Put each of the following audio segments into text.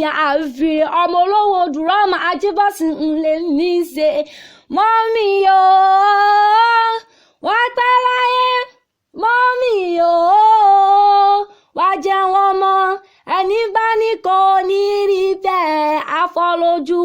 mi àfihàn ọmọ olówó dúró ọmọ ajíbọ̀sìn ńlẹ̀ mi ṣe mọ́mí o wá pẹ́ láyé mọ́mí o wá jẹun ọmọ ẹni bá ní kò ní rí bẹ́ẹ̀ afọlójú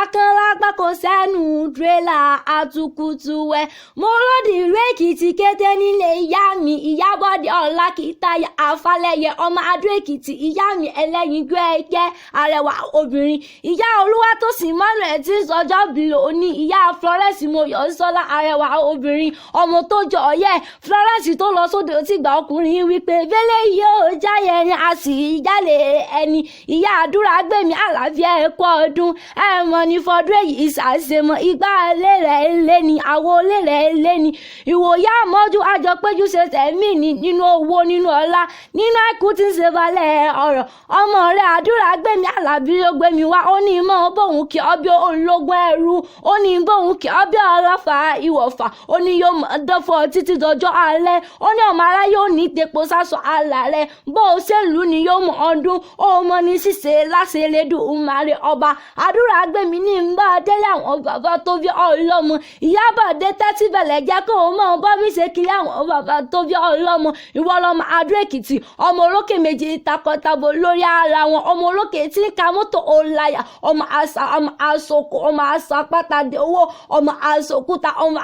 akínlápá kò sẹ́nu tírélà àtùkùtùwẹ̀ mo lòdì ìlú Èkìtì kété nílé ìyá mi Ìyábọ̀dé Ọlákìtáyà Afálẹ́yẹ ọmọ Adó Èkìtì ìyá mi ẹlẹ́yinjú ẹ̀kẹ́ arẹwà obìnrin ìyá Olúwatósìn Emmanuel tí ń sọjọ́ bí lónìí ìyá Florence Mọ́yọ̀sọ́lá arẹwà obìnrin ọmọ tó jọ ọ̀yẹ́ Florence tó lọ sódò tí gba ọkùnrin wípé bẹ́lẹ̀ yóò jáyẹ ni a sì jálè ẹni ìyá àdúrà gbẹ̀mí àlàáfíà ẹ̀kọ́ ọdún ẹ̀mọ́ ní fọdún èyí ìsàsèmọ igbá ilé rẹ̀ lé ní àwo ilé rẹ̀ lé ní ìwòye àmọ́jú àjọpéjú ṣe tẹ̀mí ní nínú owó nínú ọlá nínú àìkú tí ń ṣe balẹ̀ ọ̀rọ̀ ọmọ rẹ̀ àdúrà gbẹ̀mí àlàbí ló gbẹ̀mí wá ó ní mọ́ bóun kí ọbẹ̀ ológun ẹrú ó ní bóun kí ọbẹ̀ ọlọ́fà ìwọ̀fà ó ní yóò mọ̀ dọ́fọ̀ títí dọjọ́ alẹ́ ó ní ọmọ ará yóò ní tepo sásọ àlà rẹ̀ bó o ṣe lù ní yóò mọ̀ ọdún ó mọ ní ṣíṣe láṣẹ Elédùmarè ọba àdúrà gbẹ̀mí ní ń bá délé àwọn bàbá tó bí ọlọ́mọ Ìyábọ̀dé tẹ́tí bẹ̀lẹ̀ jẹ́ kó o mọ̀ bọ́ mi ṣe kiri àwọn bàbá tó bí ọlọ́mọ ìwọ lọmọ Adó Èkìtì ọmọ olókè méjì takọtabo lórí ara wọn ọmọ olókè tí ń ka mọ́tò ọ̀láyà ọmọ àṣà ọmọ àṣokò ọmọ àṣà pátádé owó ọmọ àṣòkúta ọmọ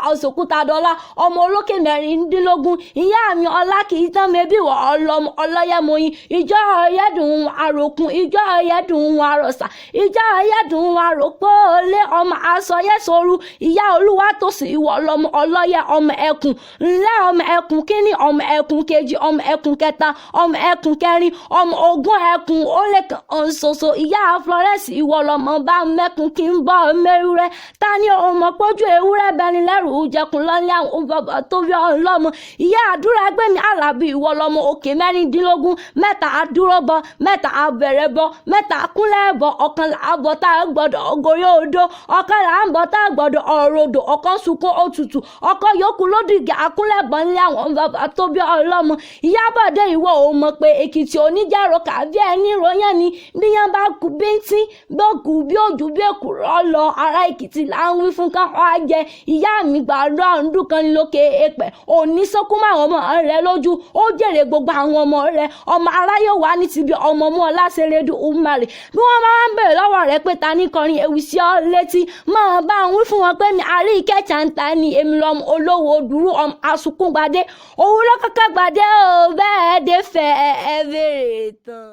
àṣòkúta dọ́là ọmọ olókè mẹ́rìndínlógún ìyá mi ọlá kì í tán mẹ́bí wọ ọlọ́mọ ọlọ́yẹ̀mọyìn ìjọ ọ̀yẹ́dùn àròkùn ìjọ ọ̀yẹ́dùn àròsà ìjọ ọ̀yẹ́dùn àròpọ̀ lé ọmọ àṣọyẹ́sọ̀rù ìyá Olúwatósìn ìwọ lọmọ ọlọ́yẹ ọmọ ẹkùn ńlẹ́ ọmọ ẹkùn kínní ọmọ ẹkùn kejì ọmọ ẹkùn kẹta ọmọ ẹkùn kẹrin ọmọ ogún ẹkùn ó lè kàn án ṣoṣo ìyá Florence ìwọ lọmọ bá mẹ́kùn kí n bọ́ mẹ́rúrẹ́ ta ni ọmọ pójú ewúrẹ́ bẹni lẹ́rù jẹkùn lọ́lẹ́ àwọn bàbá tó bí ọlọ́mọ ìyá àdúrà gbẹ̀mí àlàbí ìwọ lọmọ òkè mẹ́rìndínlógún mẹ́ta àdúróbọ mẹ́ta àbẹ̀rẹ̀bọ mẹ́ta kúnlẹ̀bọ ọ̀kan làbọ̀ tá a gbọ́dọ̀ gorí odò ọ̀kan là ń bọ̀ tá a gbọ́dọ̀ ọ̀rọ̀ odò ọ̀kan sunkún òtútù ọ̀kan yòókù lódìgà akúnlẹ̀bọ̀ ńlẹ̀ àwọn bàbá tó bí ọlọ́mọ Ìyábọ̀dé ìwọ ò mọ̀ pé Èkìtì oníjàrò kàbí ẹni ròyìn ni bí yẹn bá kú bíntín gbókù bí òjò bí èkùrọ́ lọ ará Èkìtì là ń wí fún káwọn á jẹ ìyá mi gbàdúrà ọ̀ndún kan lókè èpẹ̀ òní sọ́kún máa ọmọ rẹ lójú ó jèrè gbogbo àwọn ọmọ rẹ ọmọ aráyé wà ní ti bí ọmọ mú ọ láṣẹ Elédùmarè bí wọ́n máa ń bèèrè lọ́wọ́ rẹ pé ta ní kọrin ewì sí ọ létí máa bá ń wí fún wọn pé mi Ariike Chanter ni èmi lọmọ olówó dúró ọmọ asùnkúngbadé òun lọ́kọ́kọ́ gbadé ò bẹ́ẹ̀ dé fẹ́ ẹ bèrè tán.